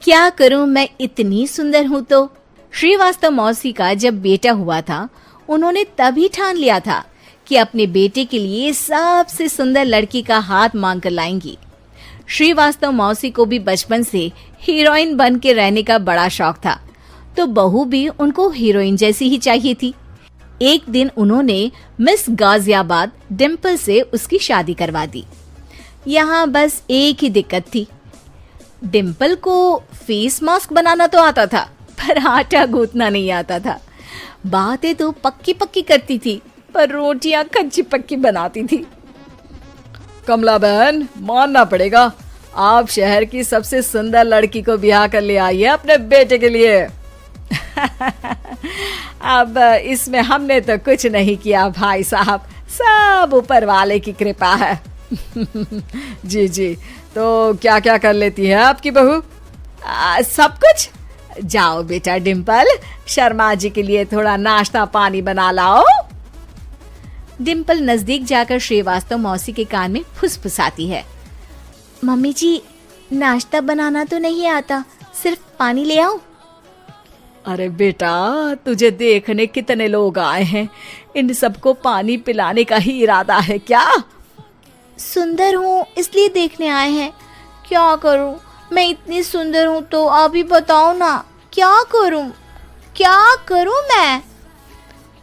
क्या करूं, मैं इतनी सुंदर हूं तो। श्रीवास्तव मौसी का जब बेटा हुआ था, उन्होंने तभी ठान लिया था कि अपने बेटे के लिए सबसे सुंदर लड़की का हाथ मांग कर लाएंगी। श्रीवास्तव मौसी को भी बचपन से हीरोइन बन के रहने का बड़ा शौक था, तो बहू भी उनको हीरोइन जैसी ही चाहिए थी। एक दिन उन्होंने मिस गाजियाबाद डिम्पल से उसकी शादी करवा दी। यहाँ बस एक ही दिक्कत थी, डिम्पल को फेस मास्क बनाना तो आता था, पर आटा गूंथना नहीं आता था। बातें तो पक्की पक्की करती थी, पर रोटियां कच्ची पक्की बनाती थी। कमला बहन, मानना पड़ेगा, आप शहर की सबसे सुंदर लड़की को ब्याह कर ले आई है अपने बेटे के लिए। अब इसमें हमने तो कुछ नहीं किया भाई साहब, सब ऊपर वाले की कृपा है। जी जी, तो क्या क्या कर लेती है आपकी बहू? सब कुछ। जाओ बेटा डिम्पल, शर्मा जी के लिए थोड़ा नाश्ता पानी बना लाओ। डिम्पल नजदीक जाकर श्रीवास्तव मौसी के कान में फुसफुसाती है। मम्मी जी, नाश्ता बनाना तो नहीं आता, सिर्फ पानी ले आओ। अरे बेटा, तुझे देखने कितने लोग आए हैं, इन सबको पानी पिलाने का ही इरादा है क्या? सुंदर हूँ इसलिए देखने आए हैं। क्या करूँ, मैं इतनी सुंदर हूँ तो आप ही बताओ ना, क्या करूँ मैं?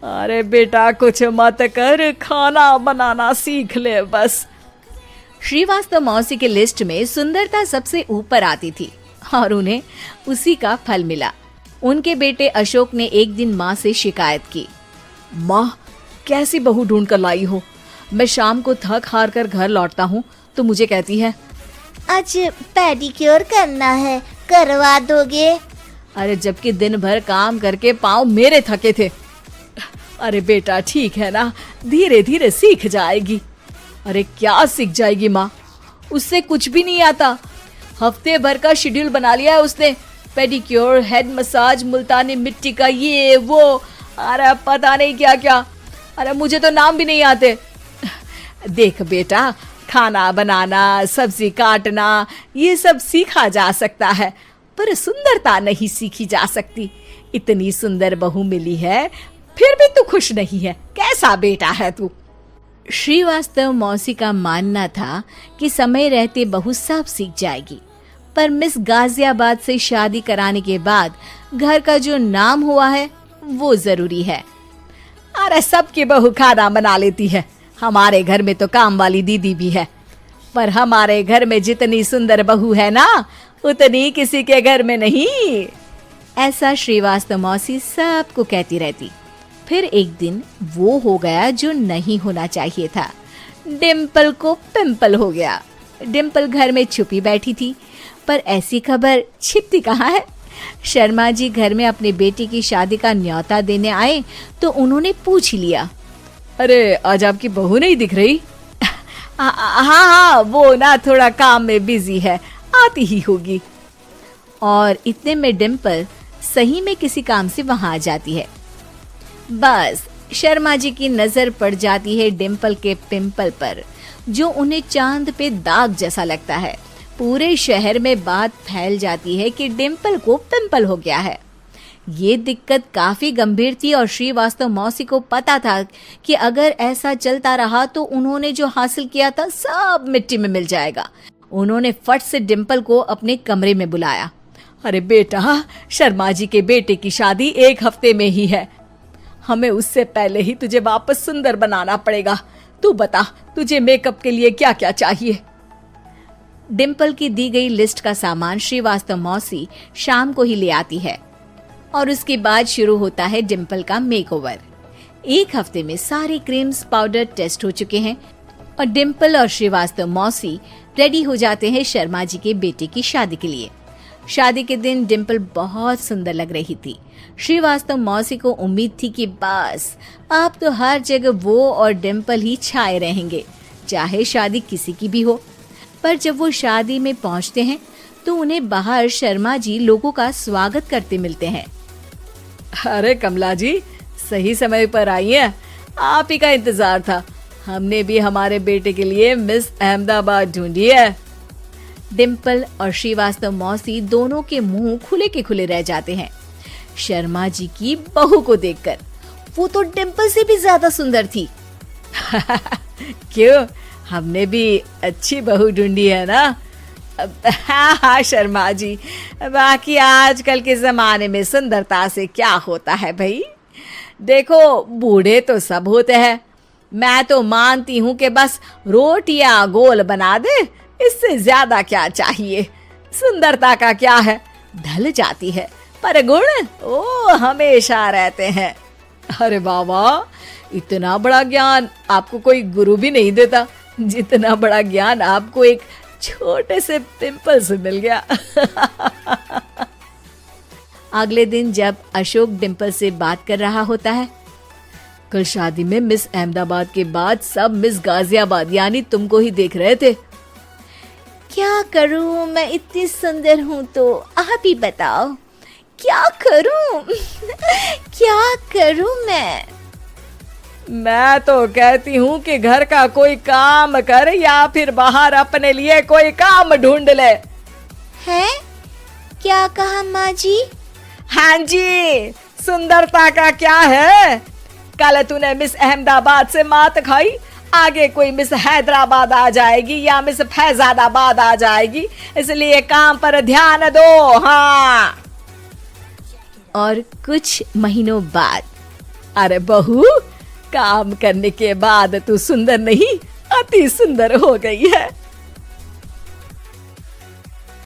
अरे बेटा, कुछ मत कर, खाना बनाना सीख ले बस। श्रीवास्तव मौसी के लिस्ट में सुंदरता सबसे ऊपर आती थी और उन्हें उसी का फल मिला। उनके बेटे अशोक ने एक दिन माँ से शिकायत की। माँ, कैसी बहू ढूंढ कर लाई हो? मैं शाम को थक हार कर घर लौटता हूँ तो मुझे कहती है, आज पेडिक्योर करना है, करवा दोगे? अरे जबकि दिन भर काम करके पाँव मेरे थके थे। अरे बेटा, ठीक है ना, धीरे धीरे सीख जाएगी। अरे क्या सीख जाएगी माँ, उससे कुछ भी नहीं आता। हफ्ते भर का शेड्यूल बना लिया है उसने, पेडिक्योर, हेड मसाज, मुल्तानी मिट्टी का ये वो, अरे पता नहीं क्या क्या। अरे मुझे तो नाम भी नहीं आते। देख बेटा, खाना बनाना, सब्जी काटना, ये सब सीखा जा सकता है, पर सुंदरता नहीं सीखी जा सकती। इतनी सुंदर बहू मिली है, फिर भी तू खुश नहीं है, कैसा बेटा है तू? श्रीवास्तव मौसी का मानना था कि समय रहते बहू सब सीख जाएगी, पर मिस गाजियाबाद से शादी कराने के बाद घर का जो नाम हुआ है वो जरूरी है। अरे सबकी बहू खाना बना लेती है, हमारे घर में तो काम वाली दीदी भी है, पर हमारे घर में जितनी सुंदर बहू है ना, उतनी किसी के घर में नहीं। ऐसा श्रीवास्तव मौसी सबको कहती रहती। फिर एक दिन वो हो गया जो नहीं होना चाहिए था, डिम्पल को पिंपल हो गया। डिम्पल घर में छुपी बैठी थी, पर ऐसी खबर छिपती कहाँ है। शर्मा जी घर में अपने बेटी की शादी का न्योता देने आए तो उन्होंने पूछ लिया, अरे आज आपकी बहू नहीं दिख रही? हाँ, वो ना थोड़ा काम में बिजी है, आती ही होगी। और इतने में डिम्पल सही में किसी काम से वहां आ जाती है। बस शर्मा जी की नजर पड़ जाती है डिम्पल के पिंपल पर, जो उन्हें चांद पे दाग जैसा लगता है। पूरे शहर में बात फैल जाती है कि डिम्पल को पिंपल हो गया है। ये दिक्कत काफी गंभीर थी और श्रीवास्तव मौसी को पता था कि अगर ऐसा चलता रहा तो उन्होंने जो हासिल किया था सब मिट्टी में मिल जाएगा। उन्होंने फट से डिम्पल को अपने कमरे में बुलाया। अरे बेटा, शर्मा जी के बेटे की शादी 1 हफ्ते में ही है, हमें उससे पहले ही तुझे वापस सुंदर बनाना पड़ेगा। तू बता, तुझे मेकअप के लिए क्या क्या चाहिए? डिम्पल की दी गई लिस्ट का सामान श्रीवास्तव मौसी शाम को ही ले आती है और उसके बाद शुरू होता है डिम्पल का मेकओवर। 1 हफ्ते में सारे क्रीम्स पाउडर टेस्ट हो चुके हैं और डिम्पल और श्रीवास्तव मौसी रेडी हो जाते हैं शर्मा जी के बेटे की शादी के लिए। शादी के दिन डिम्पल बहुत सुंदर लग रही थी। श्रीवास्तव मौसी को उम्मीद थी कि बस अब तो हर जगह वो और डिम्पल ही छाए रहेंगे, चाहे शादी किसी की भी हो। पर जब वो शादी में पहुंचते हैं तो उन्हें बाहर शर्मा जी लोगों का स्वागत करते मिलते हैं। अरे कमला जी, सही समय पर आई हैं, आप ही का इंतजार था। हमने भी हमारे बेटे के लिए मिस अहमदाबाद ढूंढी है। डिम्पल और श्रीवास्तव मौसी दोनों के मुंह खुले के खुले रह जाते हैं शर्मा जी की बहू को देखकर। वो तो डिम्पल से भी ज्यादा सुंदर थी। क्यों, हमने भी अच्छी बहू ढूंढी है ना? हाँ हाँ शर्मा जी, बाकी आजकल के जमाने में सुंदरता से क्या होता है भाई। देखो, बूढ़े तो सब होते हैं, मैं तो मानती हूँ कि बस रोटियां गोल बना दे, इससे ज्यादा क्या चाहिए। सुंदरता का क्या है, ढल जाती है, पर गुण ओ हमेशा रहते हैं। अरे बाबा, इतना बड़ा ज्ञान आपको कोई गुरु भी नहीं देता जितना बड़ा ज्ञान आपको एक छोटे से पिंपल से मिल गया। अगले दिन जब अशोक डिम्पल से बात कर रहा होता है, कल शादी में मिस अहमदाबाद के बाद सब मिस गाजियाबाद यानी तुमको ही देख रहे थे। क्या करूं, मैं इतनी सुंदर हूं तो आप ही बताओ क्या करूं। क्या करूं मैं तो कहती हूँ कि घर का कोई काम कर या फिर बाहर अपने लिए कोई काम ढूंढ ले। है? क्या कहा माँ जी? हाँ जी, सुंदरता का क्या है। कल तूने मिस अहमदाबाद से मात खाई, आगे कोई मिस हैदराबाद आ जाएगी या मिस फैजादाबाद आ जाएगी, इसलिए काम पर ध्यान दो। हाँ। और कुछ महीनों बाद, अरे बहू, काम करने के बाद तू सुंदर नहीं, अति सुंदर हो गई है।